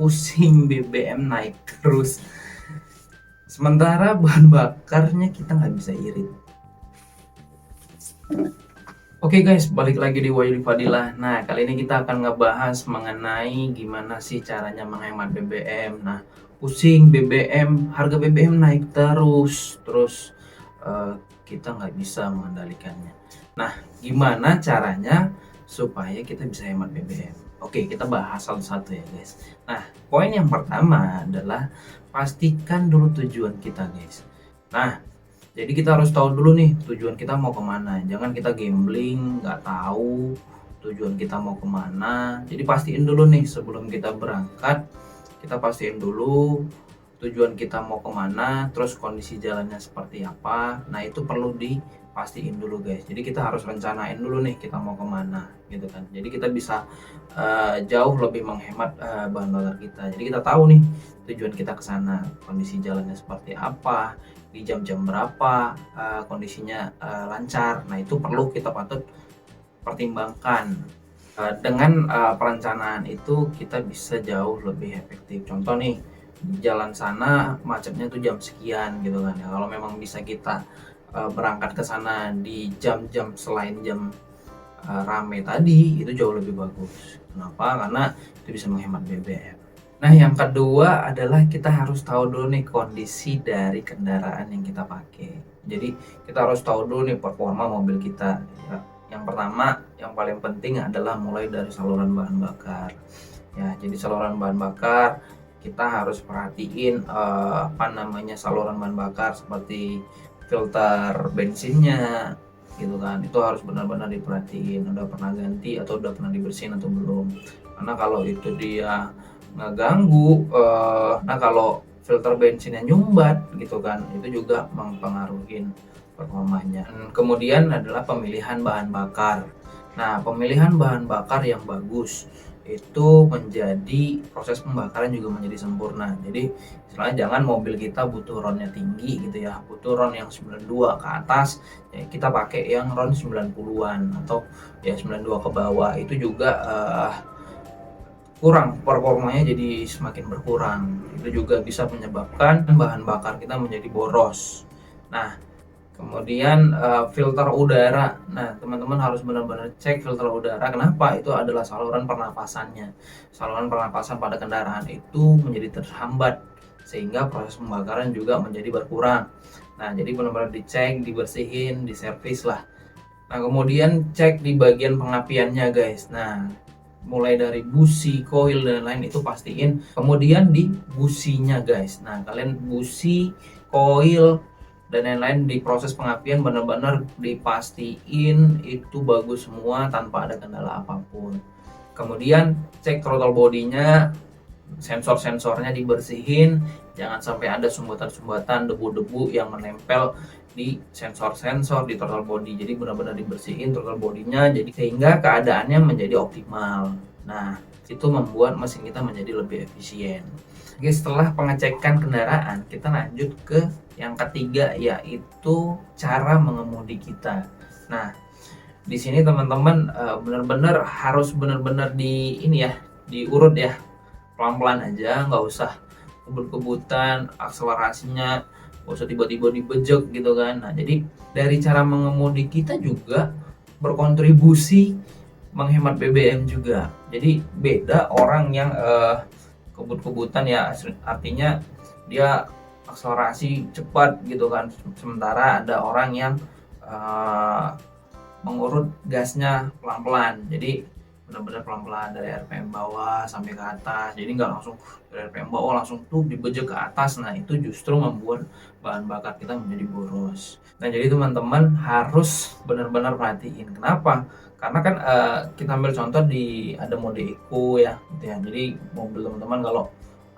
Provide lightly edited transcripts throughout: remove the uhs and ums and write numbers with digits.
pusing BBM naik terus. Sementara bahan bakarnya kita nggak bisa irit. Oke guys, balik lagi di Wayudi Fadilah. Nah, kali ini kita akan ngebahas mengenai gimana sih caranya menghemat BBM. Nah, pusing BBM, harga BBM naik terus kita nggak bisa mengendalikannya. Nah, gimana caranya supaya kita bisa hemat BBM? Oke, kita bahas satu-satu ya guys. Nah, poin yang pertama adalah pastikan dulu tujuan kita guys. Nah, jadi kita harus tahu dulu nih tujuan kita mau kemana. Jangan kita gambling, nggak tahu tujuan kita mau kemana. Jadi pastiin dulu nih sebelum kita berangkat, kita pastiin dulu tujuan kita mau kemana, terus kondisi jalannya seperti apa. Nah itu perlu dipastiin dulu guys. Jadi kita harus rencanain dulu nih kita mau kemana gitu kan. Jadi kita bisa jauh lebih menghemat bahan bakar kita. Jadi kita tahu nih tujuan kita ke sana, kondisi jalannya seperti apa, di jam-jam berapa kondisinya lancar. Nah itu perlu kita patut pertimbangkan. Dengan perencanaan itu kita bisa jauh lebih efektif. Contoh nih, di jalan sana macetnya tuh jam sekian gitu kan ya. Kalau memang bisa kita berangkat ke sana di jam-jam selain jam rame tadi, itu jauh lebih bagus. Kenapa? Karena itu bisa menghemat BBM. Nah, yang kedua adalah kita harus tahu dulu nih kondisi dari kendaraan yang kita pakai. Jadi, kita harus tahu dulu nih performa mobil kita. Ya. Yang pertama, yang paling penting adalah mulai dari saluran bahan bakar. Ya, jadi saluran bahan bakar kita harus perhatiin saluran bahan bakar seperti filter bensinnya gitu kan. Itu harus benar-benar diperhatiin, udah pernah ganti atau udah pernah dibersihin atau belum. Karena kalau itu dia ngeganggu, nah kalau filter bensinnya nyumbat gitu kan, itu juga mempengaruhi performanya. Kemudian adalah pemilihan bahan bakar. Nah, pemilihan bahan bakar yang bagus itu menjadi proses pembakaran juga menjadi sempurna. Jadi istilahnya jangan mobil kita butuh ronnya tinggi gitu ya, butuh ron yang 92 ke atas, ya kita pakai yang ron 90-an atau ya 92 ke bawah. Itu juga kurang, performanya jadi semakin berkurang. Itu juga bisa menyebabkan bahan bakar kita menjadi boros. Nah, kemudian filter udara. Nah, teman-teman harus benar-benar cek filter udara. Kenapa? Itu adalah saluran pernapasannya. Saluran pernapasan pada kendaraan itu menjadi terhambat sehingga proses pembakaran juga menjadi berkurang. Nah, jadi benar-benar dicek, dibersihin, diservis lah. Nah, kemudian cek di bagian pengapiannya, guys. Nah, mulai dari busi, koil dan lain itu pastiin. Kemudian di businya, guys. Nah, kalian busi, koil dan lain-lain di proses pengapian benar-benar dipastiin itu bagus semua tanpa ada kendala apapun. Kemudian cek throttle bodinya, sensor-sensornya dibersihin, jangan sampai ada sumbatan-sumbatan debu-debu yang menempel di sensor-sensor di throttle body. Jadi benar-benar dibersihin throttle bodinya jadi sehingga keadaannya menjadi optimal. Nah, itu membuat mesin kita menjadi lebih efisien. Oke, setelah pengecekan kendaraan, kita lanjut ke yang ketiga, yaitu cara mengemudi kita. Nah, di sini teman-teman benar-benar harus benar-benar diurut ya, pelan-pelan aja, nggak usah kebut-kebutan, akselerasinya nggak usah tiba-tiba dibejek gitu kan. Nah, jadi dari cara mengemudi kita juga berkontribusi menghemat BBM juga. Jadi beda orang yang kebut-kebutan ya, artinya dia akselerasi cepat gitu kan, sementara ada orang yang mengurut gasnya pelan-pelan. Jadi benar-benar pelan-pelan dari RPM bawah sampai ke atas. Jadi nggak langsung dari RPM bawah langsung tuh dibejek ke atas. Nah, itu justru membuat bahan bakar kita menjadi boros. Nah, jadi teman-teman harus benar-benar perhatiin. Kenapa? Karena kan kita ambil contoh di ada mode eco ya, gitu ya. Jadi mobil teman-teman kalau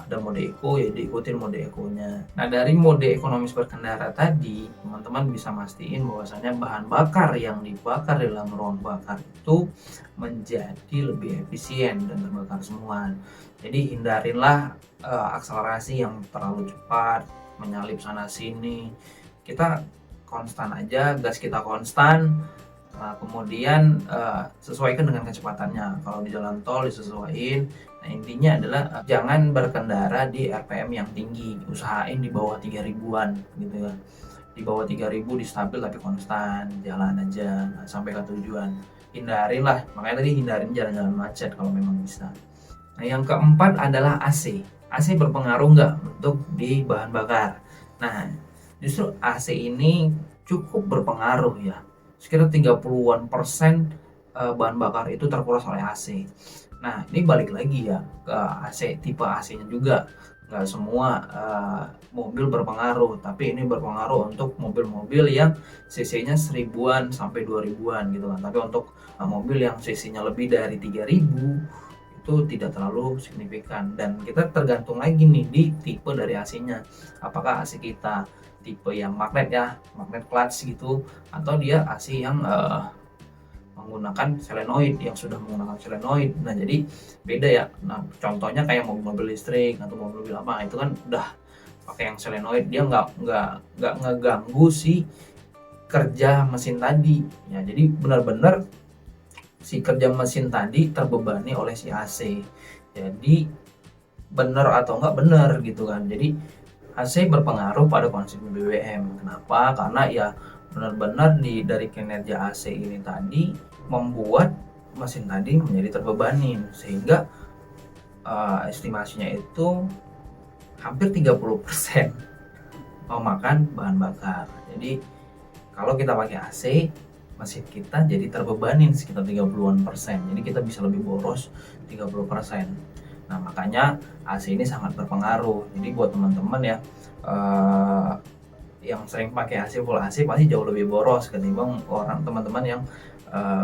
ada mode eco ya diikutin mode eco-nya. Nah, dari mode ekonomis berkendara tadi, teman-teman bisa mastiin bahwasanya bahan bakar yang dibakar di dalam ruang bakar itu menjadi lebih efisien dan terbakar semua. Jadi hindarinlah akselerasi yang terlalu cepat, menyalip sana sini. Kita konstan aja, gas kita konstan. Kemudian sesuaikan dengan kecepatannya. Kalau di jalan tol disesuaikan. Nah, intinya adalah jangan berkendara di RPM yang tinggi, usahain di bawah 3000-an gitu ya. Di bawah 3000 di stabil tapi konstan, jalan aja sampai ke tujuan. Hindarin lah, makanya tadi hindarin jalan-jalan macet kalau memang bisa. Nah, yang keempat adalah AC. AC berpengaruh nggak untuk di bahan bakar? Nah, justru AC ini cukup berpengaruh ya. Sekitar 30-an persen bahan bakar itu terkuras oleh AC. Nah, ini balik lagi ya ke AC, tipe AC-nya juga. Nggak semua mobil berpengaruh, tapi ini berpengaruh untuk mobil-mobil yang cc-nya 1000-an sampai 2000-an gitu kan. Tapi untuk mobil yang cc-nya lebih dari 3000 itu tidak terlalu signifikan, dan kita tergantung lagi nih di tipe dari AC-nya. Apakah AC kita tipe yang magnet ya, magnet clutch gitu, atau dia AC yang menggunakan solenoid, yang sudah menggunakan solenoid. Nah, jadi beda ya. Nah, contohnya kayak mobil-mobil listrik atau mobil apa itu kan udah pakai yang solenoid, dia nggak ngeganggu si kerja mesin tadi ya. Jadi benar-benar si kerja mesin tadi terbebani oleh si AC. Jadi benar atau enggak benar gitu kan. Jadi AC berpengaruh pada konsumsi BBM. Kenapa? Karena ya benar-benar dari kinerja AC ini tadi membuat mesin tadi menjadi terbebani, sehingga estimasinya itu hampir 30% memakan bahan bakar. Jadi kalau kita pakai AC, mesin kita jadi terbebanin sekitar 30-an persen. Jadi kita bisa lebih boros 30%. Nah, makanya AC ini sangat berpengaruh. Jadi buat teman-teman ya yang sering pakai AC full AC pasti jauh lebih boros ketimbang orang teman-teman yang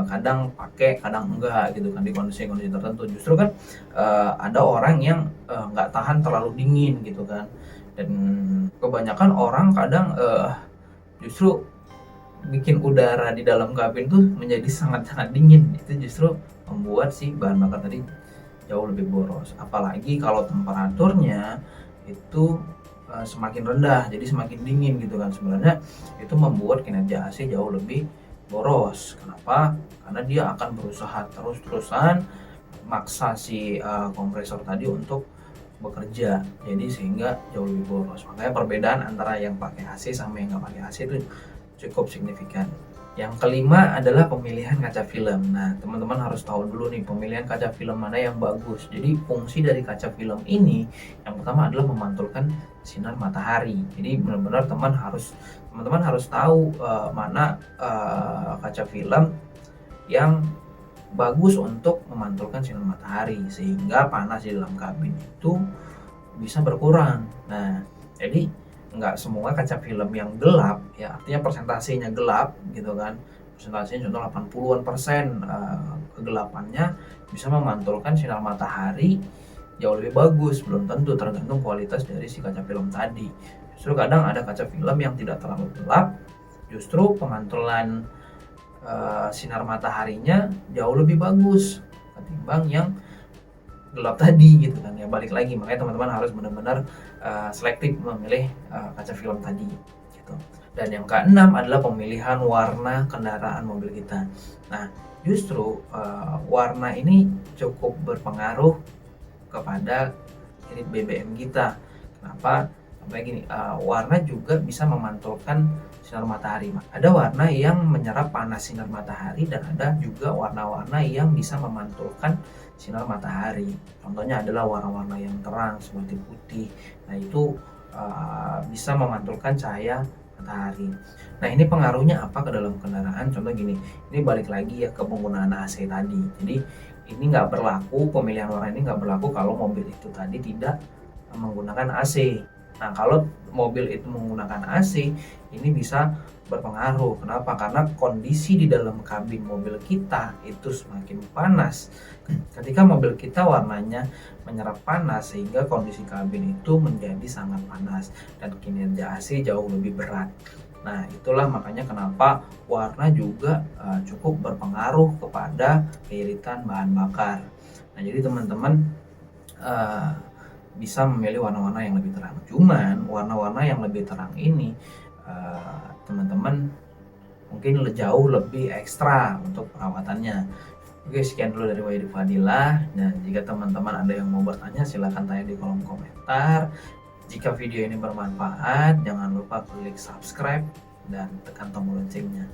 kadang pakai kadang enggak gitu kan di kondisi-kondisi tertentu. Justru kan ada orang yang nggak tahan terlalu dingin gitu kan. Dan kebanyakan orang kadang justru bikin udara di dalam kabin tuh menjadi sangat-sangat dingin. Itu justru membuat si bahan bakar tadi jauh lebih boros. Apalagi kalau temperaturnya itu semakin rendah, jadi semakin dingin gitu kan. Sebenarnya itu membuat kinerja AC jauh lebih boros. Kenapa? Karena dia akan berusaha terus-terusan maksa si kompresor tadi untuk bekerja, jadi sehingga jauh lebih boros. Makanya perbedaan antara yang pakai AC sama yang nggak pakai AC itu cukup signifikan. Yang kelima adalah pemilihan kaca film. Nah, teman-teman harus tahu dulu nih pemilihan kaca film mana yang bagus. Jadi fungsi dari kaca film ini yang pertama adalah memantulkan sinar matahari. Jadi benar-benar teman-teman harus tahu mana kaca film yang bagus untuk memantulkan sinar matahari sehingga panas di dalam kabin itu bisa berkurang. Nah, jadi nggak semua kaca film yang gelap ya, artinya persentasenya gelap gitu kan, persentasenya contoh 80-an persen kegelapannya bisa memantulkan sinar matahari jauh lebih bagus. Belum tentu, tergantung kualitas dari si kaca film tadi. Justru kadang ada kaca film yang tidak terlalu gelap, justru pemantulan sinar mataharinya jauh lebih bagus ketimbang yang gelap tadi gitu kan ya. Balik lagi, makanya teman-teman harus benar-benar selektif memilih kaca film tadi gitu. Dan yang keenam adalah pemilihan warna kendaraan mobil kita. Nah, justru warna ini cukup berpengaruh kepada irit BBM kita. Kenapa? Sampai gini, warna juga bisa memantulkan sinar matahari. Ada warna yang menyerap panas sinar matahari dan ada juga warna-warna yang bisa memantulkan sinar matahari. Contohnya adalah warna-warna yang terang seperti putih. Nah, itu bisa memantulkan cahaya matahari. Nah, ini pengaruhnya apa ke dalam kendaraan? Contoh gini, ini balik lagi ya ke penggunaan AC tadi. Jadi ini nggak berlaku, pemilihan warna ini nggak berlaku kalau mobil itu tadi tidak menggunakan AC. Nah, kalau mobil itu menggunakan AC, ini bisa berpengaruh. Kenapa? Karena kondisi di dalam kabin mobil kita itu semakin panas. Ketika mobil kita warnanya menyerap panas, sehingga kondisi kabin itu menjadi sangat panas dan kinerja AC jauh lebih berat. Nah, itulah makanya kenapa warna juga cukup berpengaruh kepada keiritan bahan bakar. Nah, jadi teman-teman bisa memilih warna-warna yang lebih terang. Cuman warna-warna yang lebih terang ini teman-teman mungkin jauh lebih ekstra untuk perawatannya. Oke, sekian dulu dari Wahyu Fadilah. Dan jika teman-teman ada yang mau bertanya, silahkan tanya di kolom komentar. Jika video ini bermanfaat, jangan lupa klik subscribe dan tekan tombol loncengnya.